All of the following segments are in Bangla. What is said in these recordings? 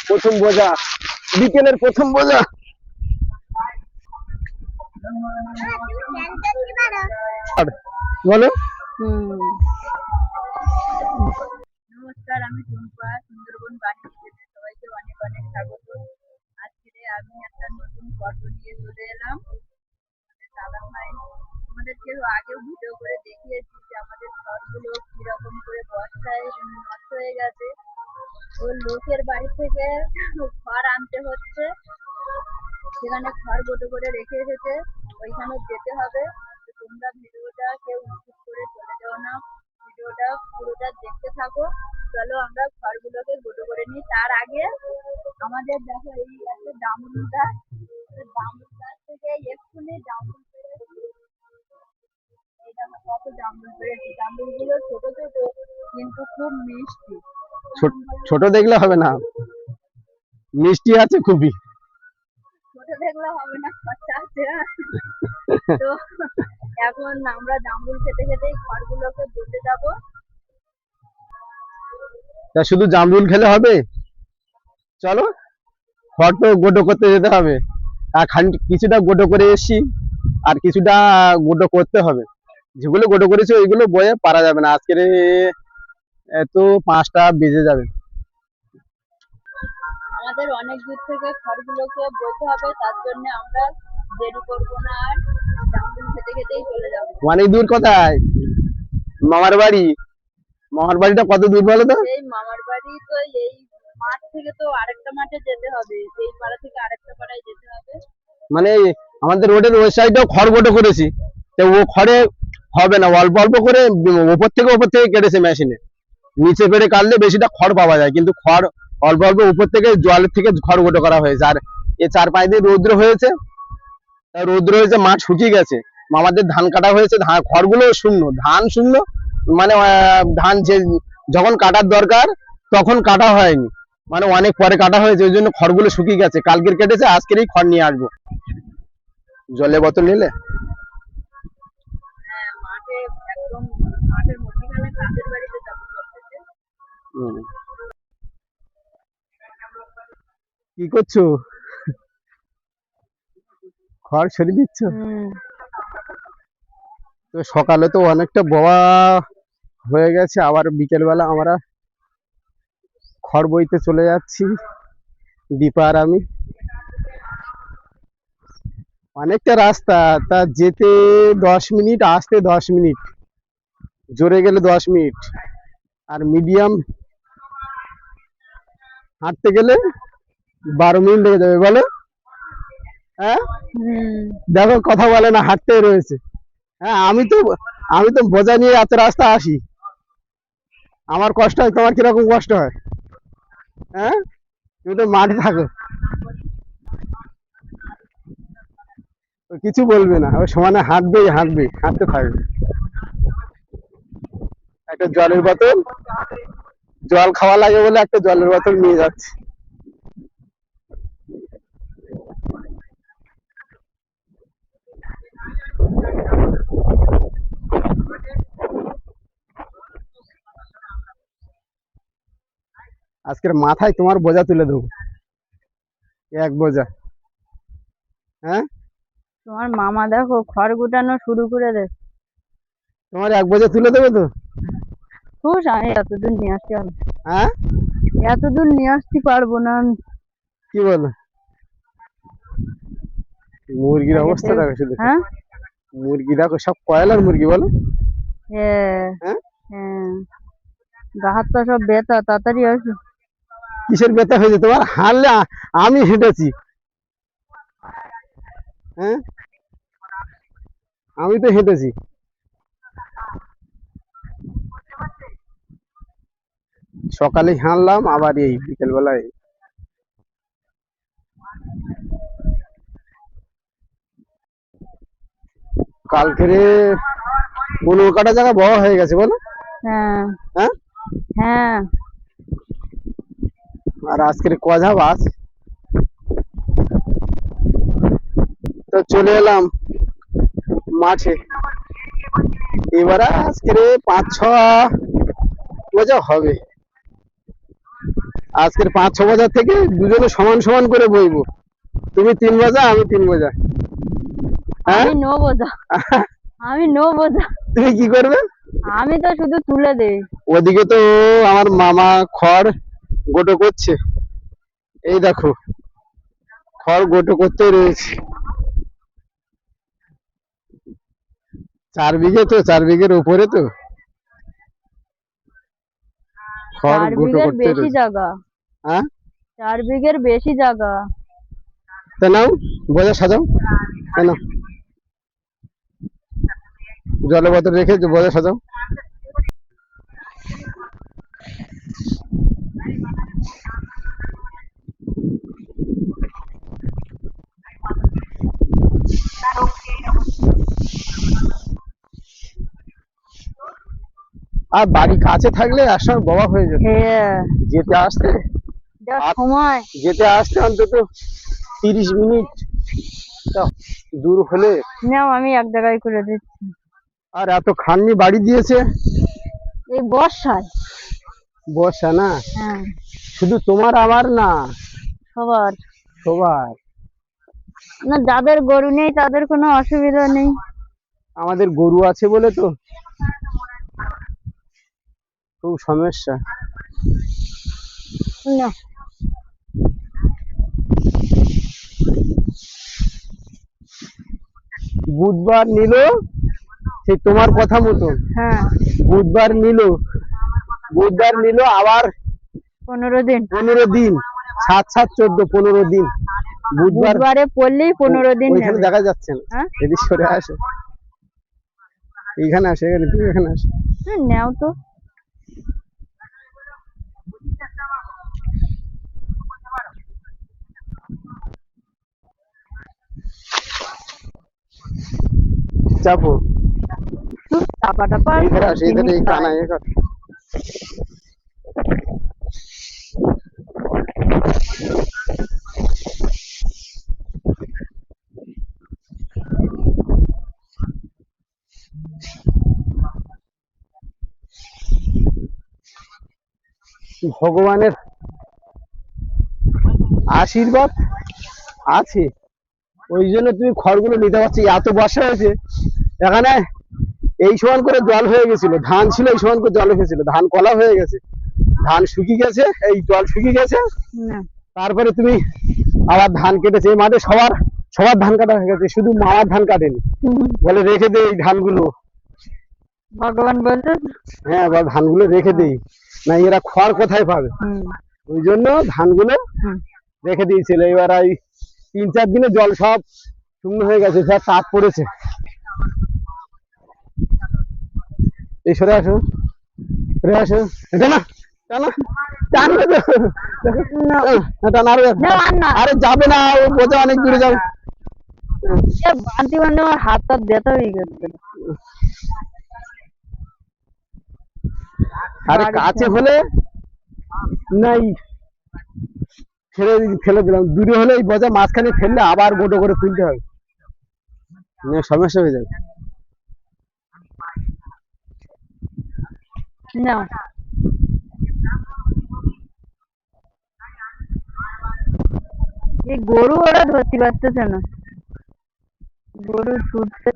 প্রথম বোঝা, বিকেলের প্রথম বোঝা। বলো। নমস্কার, আমি টুম্পা। সুন্দরবন বাণী থেকে সবাইকে অনেক অনেক স্বাগত। আজকে আমি একটা নতুন পর্ব নিয়ে চলে এলাম। দাদা ভাই আমাদেরকে আগেও ভিডিও করে দেখিয়েছি যে আমাদের ঘরগুলো কিরকম করে বর্ষায় নষ্ট হয়ে গেছে। তো লোকের বাড়ি থেকে খড় আনতে হচ্ছে, সেখানে খড় গোটো করে রেখে এসেছে, ওইখানে যেতে হবে। তোমরা ভিডিওটা কেউ স্কিপ করে চলে যাও না, ভিডিওটা পুরোটা দেখতে থাকো। চলো আমরা খড়গুলোকে গোটো করে নিই। তার আগে আমাদের দেখো এই একটা জামরুল গাছ, জামরুল গাছ থেকে এক্ষুনি জামরুল পেরেছি। এই দেখো কত জামরুল পেরেছি। জামরুলগুলো ছোট ছোট কিন্তু খুব মিষ্টি। ছোট দেখলে হবে না, মিষ্টি আছে খুবই। ছোট দেখলে হবে না, খরচা আছে। তো এখন আমরা জামরুল খেতে খেতেই খড়গুলোকে বলতে যাবো। তা শুধু জামরুল খেলে হবে? চলো, খড় তো গোটো করতে যেতে হবে। আর কিছুটা গোটো করে এসছি, আর কিছুটা গোটো করতে হবে। যেগুলো গোটো করেছি ওইগুলো বয়ে পারা যাবে না, আজকের তো 5টা বেজে যাবে। আমাদের অনেক দূর থেকে খড়গুলোকে বইতে হবে, তার জন্য আমরা দেরি করবো না, আর জামরুল খেতে খেতেই চলে যাবো। অনেক দূর কোথায়? মামার বাড়ি। মামার বাড়িটা কত দূর বলো তো? এই মামার বাড়ি তো এই মাঠ থেকে তো আরেকটা মাঠে যেতে হবে, এই পাড়া থেকে আরেকটা পাড়ায় যেতে হবে। মানে আমাদের রোডের ওই সাইডেও খড় গোটো করেছি, তো ও খড়ে হবে না, অল্প অল্প করে ওপর থেকে কেটেছে মেশিনে। নিচে পেড়ে কাটলে বেশিটা খড় পাওয়া যায়, কিন্তু খড় অল্প অল্প উপর থেকে জলের থেকে খড় গোটো করা হয়েছে। আর এই 4-5 দিন রৌদ্র হয়েছে, মাঠ শুকিয়ে গেছে। আমাদের ধান কাটা হয়েছে, খড়গুলো শূন্য, ধান শূন্য। মানে ধান যে যখন কাটার দরকার তখন কাটা হয়নি, মানে অনেক পরে কাটা হয়েছে, ওই জন্য খড়গুলো শুকিয়ে গেছে। কালকের কেটেছে, আজকেরই খড় নিয়ে আসবো। জলের বোতল নিলে? হ্যাঁ, মাঠে একদম মাঠের মধ্যখানে কাদের বাড়িতে যাবো বলতেছে। কি করছো? খড় সরিয়ে দিচ্ছ? তো সকালে তো অনেকটা বোয়া হয়ে গেছে, আবার বিকেলবেলা আমরা খড় বইতে চলে যাচ্ছি, দীপা আর আমি। অনেকটা রাস্তা, তা যেতে 10 মিনিট, আসতে 10 মিনিট, জোরে গেলে 10 মিনিট, আর মিডিয়াম হাঁটতে গেলে 12 মিনিট লেগে যাবে। বলো? হ্যাঁ, দেখো কথা বলে না, হাঁটতে রয়েছে। হ্যাঁ, আমি তো বোঝা নিয়ে এত রাস্তা আসি, আমার কষ্ট হয়, তোমার কিরকম কষ্ট হয়? হ্যাঁ, তুমি তো মাঠে থাকো, কিছু বলবে না, ওই সমানে হাঁটবেই হাঁটতে থাকবে। একটা জলের বোতল, জল খাওয়া লাগে বলে একটা জলের বোতল নিয়ে যাচ্ছে। আজকের মাথায় তোমার বোঝা তুলে দেবো, এক বোঝা। হ্যাঁ, তোমার মামা দেখো খড় গুটানো শুরু করে দে। তোমার এক বোঝা তুলে দেবো তো। খুশ, আমি এতদূর নিয়ে আসতে পারবো? হ্যাঁ, এতদূর নিয়ে আসতে পারবো না আমি। কি বলো? মুরগির অবস্থা দেখো শুধু। হ্যাঁ, মুরগি দেখো, সব কয়লার মুরগি। বলো? হ্যাঁ, হ্যাঁ, হ্যাঁ, গা হাত পা সব ব্যথা, তাড়াতাড়ি আসো। কিসের ব্যথা হয়েছে তোমার? হারলে আমি হেঁটেছি। হ্যাঁ, আমি তো হেঁটেছি। সকালে হাঁটলাম, আবার এই বিকেল বেলায়। কালকের 15 কাটা জায়গা বড় হয়ে গেছে। বলো? হ্যাঁ, হ্যাঁ, হ্যাঁ, আর আজকের কজা বাস। তো চলে এলাম মাঠে, এবারে আজকের 5-6 বোঝা হবে। আজকের 5-6 বাজার থেকে দুজনে সমান সমান করে বইবো। তুমি 3 বোঝা, আমি 3 বোঝা। হ্যাঁ আমি 9 বোঝা। আমি 9 বোঝা। তুমি কি করবে? আমি তো শুধু তুলে দেই। ওদিকে তো আমার মামা খড় গোটো করছে, এই দেখো খড় গোটো করতে রয়েছে। 4 বিঘে তো, 4 বিঘের উপরে তো খড় 4 গোটো বিঘের করতে বেশি রয়েছে। জায়গা। হ্যাঁ 4 বিঘের বেশি জায়গা। তা নাও বোঝা সাজাও, কেন জলে বোতল রেখে বোঝা সাজাও। আর বাড়ি কাছে থাকলে একসঙ্গে বাবা হয়ে যেত, হ্যাঁ, যেতে আসতে যা আর সময়। যেতে আসতে অন্তত 30 মিনিট তা দূর হলে। নাও আমি এক জায়গায় করে দিচ্ছি। আর এত খাননি বাড়ি দিয়েছে এই বর্ষায়। বর্ষা না, হ্যাঁ, শুধু তোমার আমার না, সবার। সবার। না, যাদের গরু নেই তাদের কোনো অসুবিধা নেই। আমাদের গরু আছে বলে তো খুব সমস্যা। না, বুধবার নিল, সেই তোমার কথা মতো হ্যাঁ, বুধবার নিল, বুধবার নিল আবার 15 দিন। 15 দিন, 7-7-14 15 দিন। বুধবার বুধবারে পড়লেই 15 দিন ওইখানে নেবে। দেখা যাচ্ছে না, হ্যাঁ, এদিক সরে আসে, এইখানে আসে, এখানে তুমি এখানে আসে। হ্যাঁ, নাও তো। চাপো টাপা টাপা এখানে আসে, এখানে এই কানা এখানে। ভগবানের আশীর্বাদ আছে, ওই জন্য তুমি খড়গুলো নিতে পারছি। এত বর্ষা হয়েছে এখানে, এই সমান করে জল হয়ে গেছিল, ধান ছিল এই সমান করে জল হয়েছিল, ধান কলা হয়ে গেছে, ধান শুকিয়ে গেছে, এই জল শুকিয়ে গেছে। না, তারপরে তুমি আবার ধান কেটেছে, এই মাঠে সবার সবার ধান কাটা হয়ে গেছে, শুধু মামার ধান কাটেনি, বলে রেখে দে এই ধানগুলো। ভগবান বলতে। হ্যাঁ, বা ধানগুলো রেখে দেই, না এরা খড় কোথায় পাবে, ওই জন্য ধানগুলো রেখে দিয়েছিল। এবার এই 3-4 দিনে জল সব শূন্য হয়ে গেছে, যা তাপ পড়েছে। এই সরে আসো, সরে আসো, এটা না টানা টানবে তো, টানা আরো, আরে যাবে না, ও বোঝা অনেক দূরে যাবে। বান্তি বান্তি আমার হাতটা ব্যথা হয়ে গেছে। আরে কাছে হলে নাই, ফেলে দিলাম, দূরে হলে এই বোঝা মাঝখানে ফেললে আবার গোটো করে তুলতে হবে, না সমস্যা হয়ে যাবে। না, এই গরু ওরা ধরতে পারতেছে না, গরু ছুটতে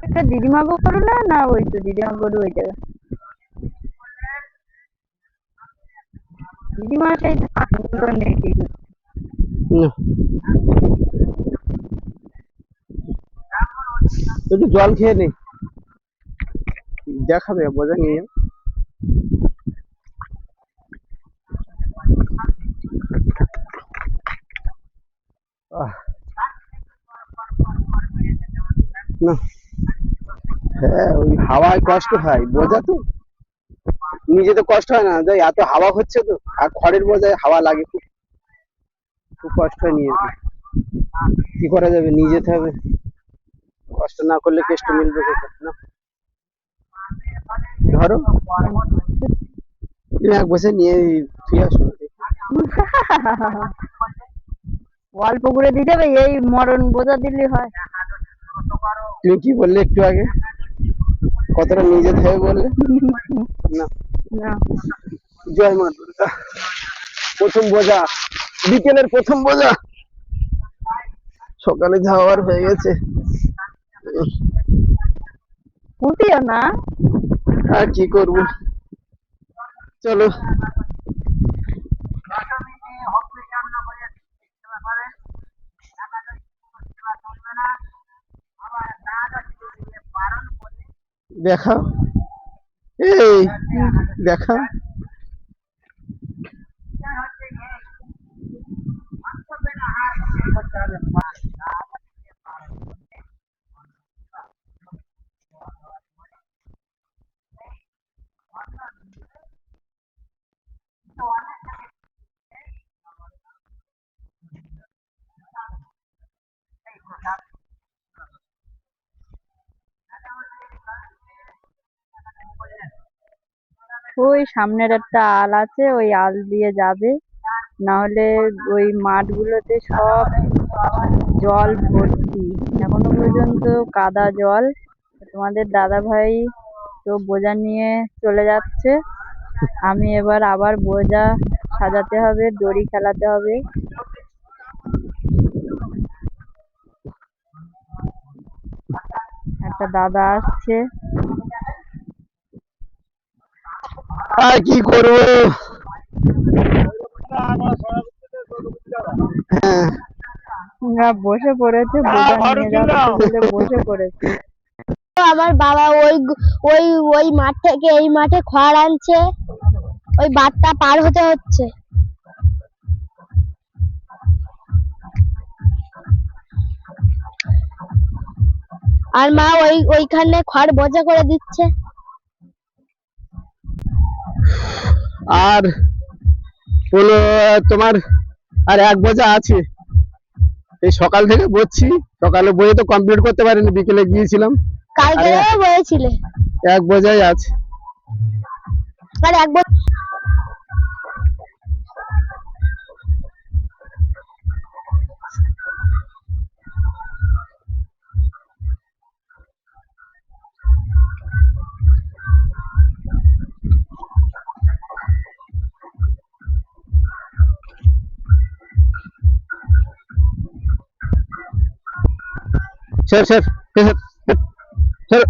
একটা দিদিমা গো করো না, না ওই তো দিদিমা গরু ওই জায়গায়। দিদিমা সেই ধানগুলো নেই। একটু জল খেয়ে নেই, দেখাবে বোঝা নিয়ে। না, হ্যাঁ ওই হাওয়ায় কষ্ট হয়, বোঝা তো নিজে তো কষ্ট হয় না, যাই এত হাওয়া হচ্ছে তো, আর খড়ের বোঝায় হাওয়া লাগে, খুব খুব কষ্ট হয় নিয়ে যেতে। কি করা যাবে, নিয়ে যেতে হবে, কষ্ট না করলে কেষ্ট মিলবে কোথায় না। ধরো তুমি এক বছর নিয়ে ফিরে আসো। অল্প করে দিতে হবে, এই মরণ বোঝা দিলে হয়। তুমি কি বললে একটু আগে, কতটা নিয়ে যেতে হবে বললে? না, না, জয় মা দুর্গা। প্রথম বোঝা, বিকেলের প্রথম বোঝা, সকালে যাওয়ার হয়ে গেছে। উঠিও না। আর কি করব, চলো। দেখাও, এই দেখাও। ওই সামনের একটা আল আছে, ওই আল দিয়ে যাবে, না হলে ওই মাঠগুলোতে সব জল ভর্তি, এখনো পর্যন্ত কাদা জল। তোমাদের দাদা ভাই তো বোঝা নিয়ে চলে যাচ্ছে, আমি এবার আবার বোঝা সাজাতে হবে, দড়ি খেলাতে হবে। একটা দাদা আসছে। আর কি করবো। হ্যাঁ, ওরা বসে পড়েছে, বোঝা নিয়ে যাচ্ছে বলে বসে পড়েছে। আমার বাবা ওই ওই ওই মাঠ থেকে এই মাঠে খড় আনছে, ওই বাঁধটা পার হতে হচ্ছে। আর মা ওইখানে খড় বোঝা করে দিচ্ছে। আর হলো তোমার আর এক বোঝা আছে, এই সকাল থেকে বসছি, সকালে বইয়ে তো কমপ্লিট করতে পারিনি, বিকেলে গিয়েছিলাম। কালকে বলেছিলে এক বোঝাই আছে। আর একবার স্যার স্যার স্যার স্যার,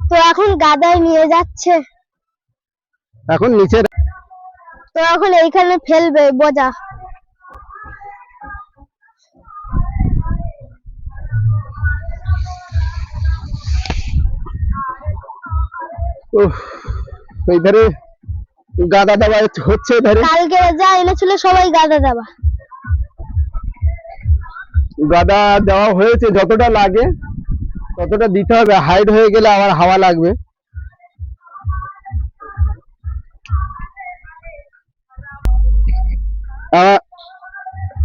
তো এখন গাদায় নিয়ে যাচ্ছে, এখন নিচে। তো এখন এইখানে ফেলবে বোঝা। ওই ধারে গাদা দেওয়া হচ্ছে, ধারে কালকে যা এনেছিল সবাই গাদা দেওয়া। গাদা দেওয়া হয়েছে, যতটা লাগে ততটা দিতে হবে, হাইট হয়ে গেলে আবার হাওয়া লাগবে।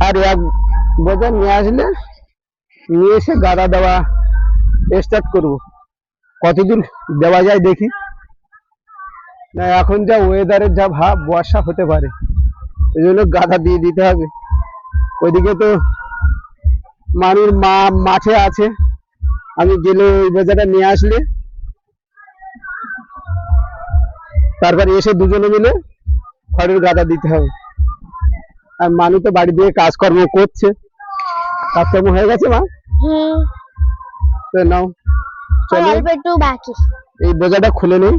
আর এক বোঝা নিয়ে আসলে নিয়ে এসে গাদা দেওয়া স্টার্ট করব, কতদূর দেওয়া যায় দেখি। না এখন যা ওয়েদারের যা ভাব, বর্ষা হতে পারে, এই জন্য গাদা দিয়ে দিতে হবে। ওইদিকে তো মানুষ মাঠে আছে, আমি গেলে ওই বোঝাটা নিয়ে আসলে তারপর এসে দুজনে মিলে খড়ের গাদা দিতে হবে। আর মানুষ তো বাড়ি দিয়ে কাজকর্ম করছে, কাজকর্ম হয়ে গেছে মা? তো নাও, চলো অল্প একটু বাকি, এই বোঝাটা খুলে নেই।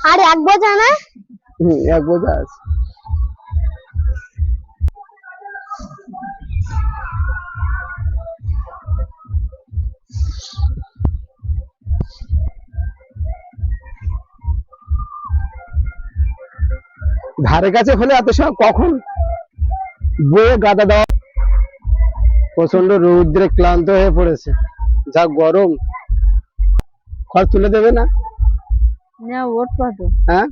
আর এক বোঝা না? এক বোঝা আছে। ধারে কাছে হলে এত সময় কখন বয়ে গাদা দেওয়া। প্রচন্ড রৌদ্রে ক্লান্ত হয়ে পড়েছে, যা গরম। খড় তুলে দেবে না? ওর পাতো হ্যাঁ,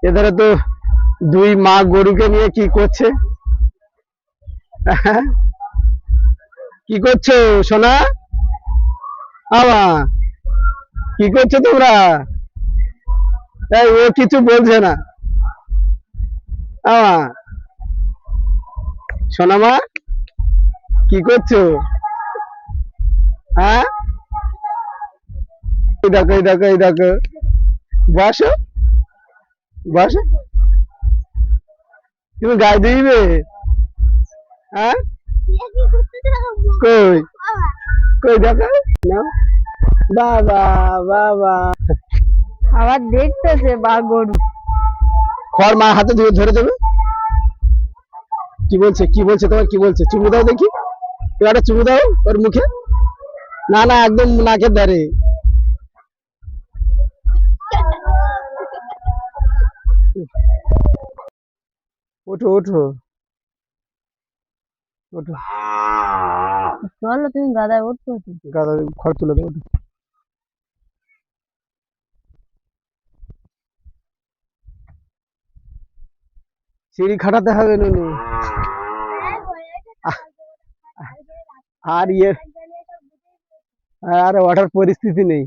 এধারে তো দুই মা গরুকে নিয়ে কি করছে। কি করছো সোনা? আমা কি করছো তোমরা? ও কিছু বলছে না, সোনামা কি করছো? হ্যাঁ, এই দেখো এই দেখো এই দেখো, বসো বসো। তুমি গায়ে দিবে? হ্যাঁ, কই কই দেখো না, বাবা বাবা। আবার দেখতেছে বা গরু। খড় মা হাতে দিয়ে ধরে দেবে। কি বলছে কি বলছে তোমার, কি বলছে? চুমু দাও দেখি, তুমি একটা চুমু দাও ওর মুখে। না না, একদম নাকের ধারে। ওঠো ওঠো ওঠো, চলো তুমি গাদায় উঠছো। গাদা খড় তুলে দাও, ওঠো। সিঁড়ি খাটাতে হবে নুনু। আর ইয়ে, আর ওঠার পরিস্থিতি নেই।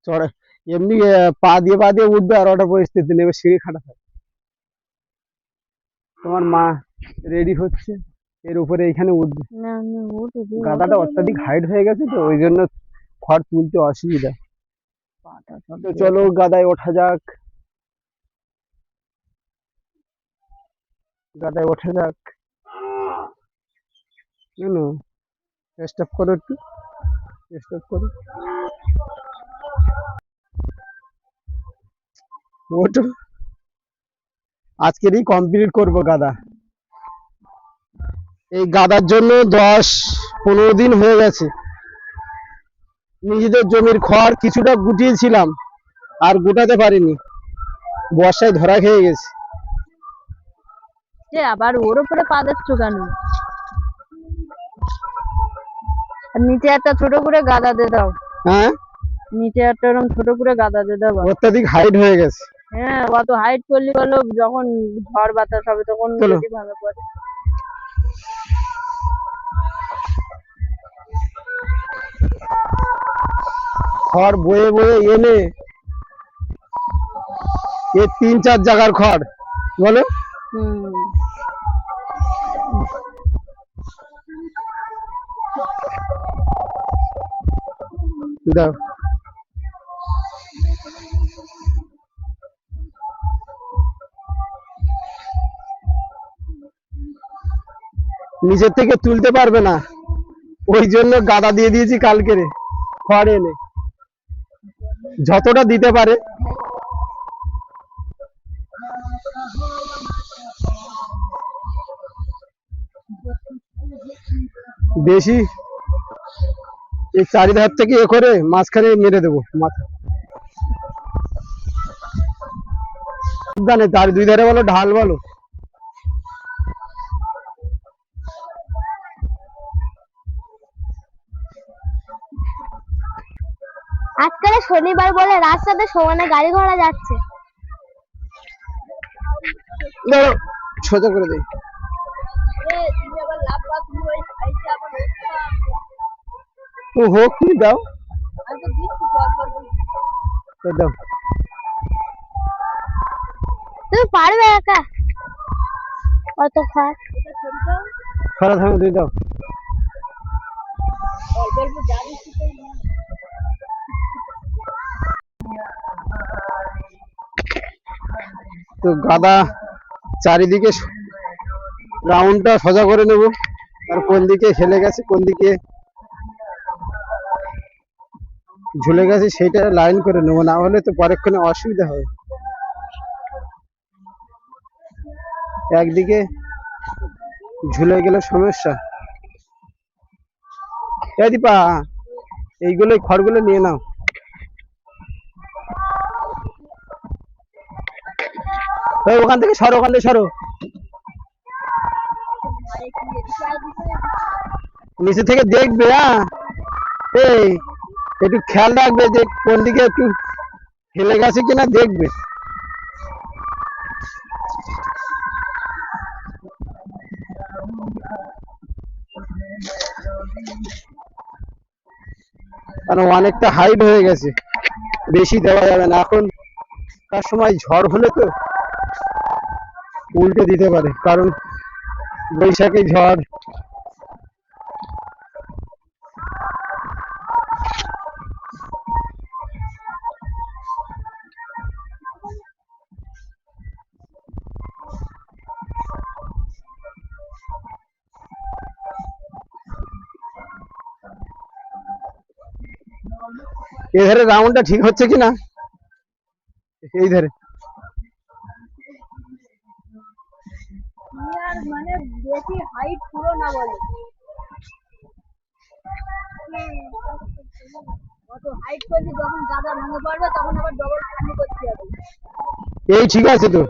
চড়া এমনি পা দিয়ে উঠবে, আর ওঠার পরিস্থিতি নেই, এবার সিঁড়ি খাটাতে হবে। তোমার মা রেডি হচ্ছে, এর উপরে এখানে উঠবে। না না ওঠো গাদাটা অত্যাধিক হাইট হয়ে গেছে তো, ওই জন্য খড় তুলতে অসুবিধা। তো চলো গাদায় ওঠা যাক, গাদায় ওঠা যাক। নুনু স্টপ করো, একটু স্টপ করো, ওঠো। আজকেরই কমপ্লিট করব গাদা। এই গাদার জন্য 10-15 দিন হয়ে গেছে। নিজেদের জমির খড় কিছুটা গুটিয়েছিলাম, আর গুটাতে পারিনি, বর্ষায় ধরা খেয়ে গেছে। যে আবার ওর উপরে পা দিচ্ছ কেন? আর নিচে একটা ছোট করে গাদা দিয়ে দাও। হ্যাঁ, নিচে একটা এরকম ছোট করে গাদা দিয়ে দাও। অত্যাধিক হাইট হয়ে গেছে। হ্যাঁ, অত হাইট করলে বলো, যখন ঝড় বাতাস হবে তখন চলো। যদি ভালো পড়ে। খড় বয়ে বয়ে এনে, এ 3-4 জায়গার খড়, বলো। দাও, নিচের থেকে তুলতে পারবে না, ওই জন্য গাদা দিয়ে দিয়েছি কালকেরে খড় এনে, যতটা দিতে পারে। বেশি এই চারিধার থেকে এ করে মাঝখানে মেরে দেবো মাথা। জানে তার দুই ধারে বলো, ঢাল বলো। আজকাল শনিবার বলে রাস্তাতে সমানে গাড়ি ঘোড়া যাচ্ছে। ধরো, সোজা করে দেই। ও হোক, তুমি দাও, তো দাও। তুমি পারবে একা অত খড়? ছড়া থামো, দিয়ে দাও। তো গাদা চারিদিকে রাউন্ডটা সোজা করে নেব, আর কোন দিকে হেলে গেছে, কোন দিকে ঝুলে গেছে, সেটা লাইন করে নেবো, না হলে তো পরেক্ষণে অসুবিধা হবে। একদিকে ঝুলে গেলে সমস্যা। এই দীপা, এইগুলো খড়গুলো নিয়ে নাও। ওখান থেকে সরো, ওখান থেকে সরো, নিচে থেকে দেখবে। হ্যাঁ, এই একটু খেয়াল রাখবে যে কোন দিকে একটু হেলে গেছে কিনা দেখবে। কারণ অনেকটা হাইট হয়ে গেছে, বেশি দেওয়া যাবে না এখন, তার সময় ঝড় হলে তো উল্টে দিতে পারে, কারণ বৈশাখী ঝড়। এধারে রাউন্ডটা ঠিক হচ্ছে কিনা, এই ধারে। তুমি আর মানে বেশি হাইট পুরো না বলো, অত হাইট করলে যখন গাদা ভেঙে পড়বে তখন আবার ডবল পানি করতে হবে। এই ঠিক আছে তো,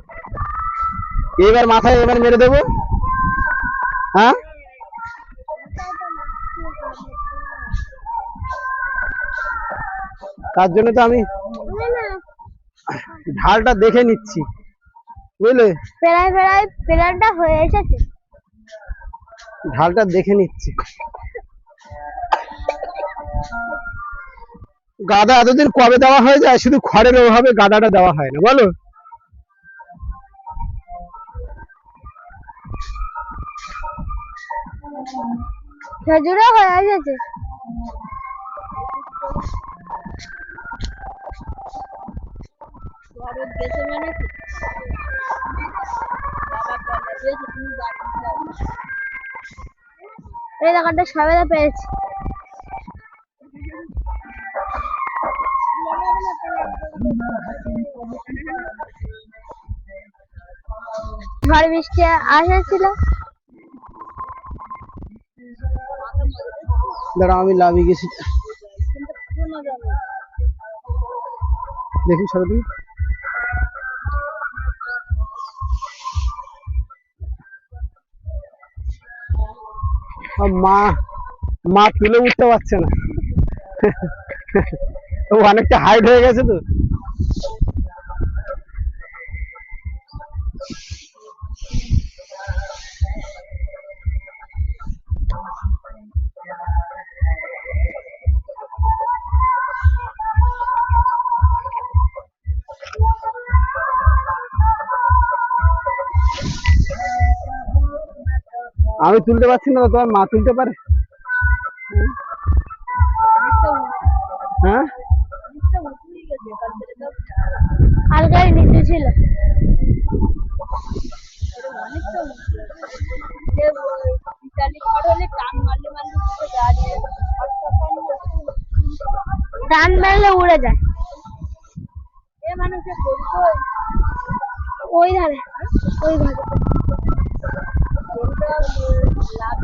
এবার মাথায় এবার মেরে দেবো। হ্যাঁ, তার জন্য তো আমি ঢালটা দেখে নিচ্ছি, বুঝলে, প্রায় প্রায় প্ল্যানটা হয়ে এসেছে। ঢালটা দেখে নিচ্ছি। গাদা এতদিন কবে দেওয়া হয়ে যায়, শুধু খড়ের অভাবে গাদাটা দেওয়া হয় না, বলো। খেজুরও হয়ে এসেছে। খরচ গেছে মানে কি? বাবা বলে দিয়েছে তুমি বাড়ি যাও। এই দোকানটা সবেদা পেয়েছি। ঝড় বৃষ্টি আসেছিল। দাঁড়াও, আমি লাভিয়ে গেছি, কিন্তু শোনো জানো, দেখি সরদি। মা মা তুলে উঠতে পারছে না, ও অনেকটা হাইট হয়ে গেছে তো। আমি তুলতে পারছি না, তোমার মা তুলতে পারে। হ্যাঁ, অনেকটা উঠেই গেছে কাল থেকে তো হালকা নিচু ছিল। অনেকটা উঠে যে ইটালি ঝড় হলে টান মারলে মারলে উঠে দাঁড়িয়ে টান মারলে উড়ে যায়। এ মানুষে করবো ওই ধারে, ওই ধারে লাভ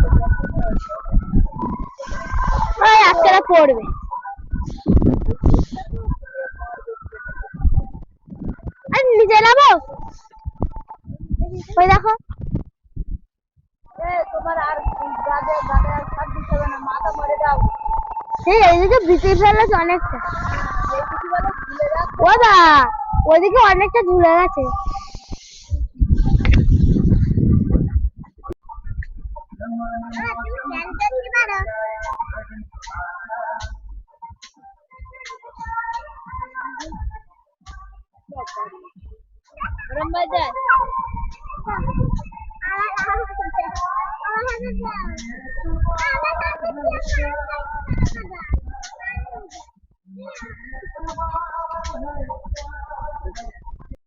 ওই আজকেরা পড়বে। আর নিচে নামো, ওই দেখো। তোমার আর গাদে গাদে আর ছাড় দিতে হবে না, মাথা মরে দাও। সেই এইদিকে ভিতরে ফেলেছে অনেকটা। এই কিছু বলে ভুলে যাচ্ছে। ও দা, ওইদিকে অনেকটা ঝুলে গেছে। গরম বাজার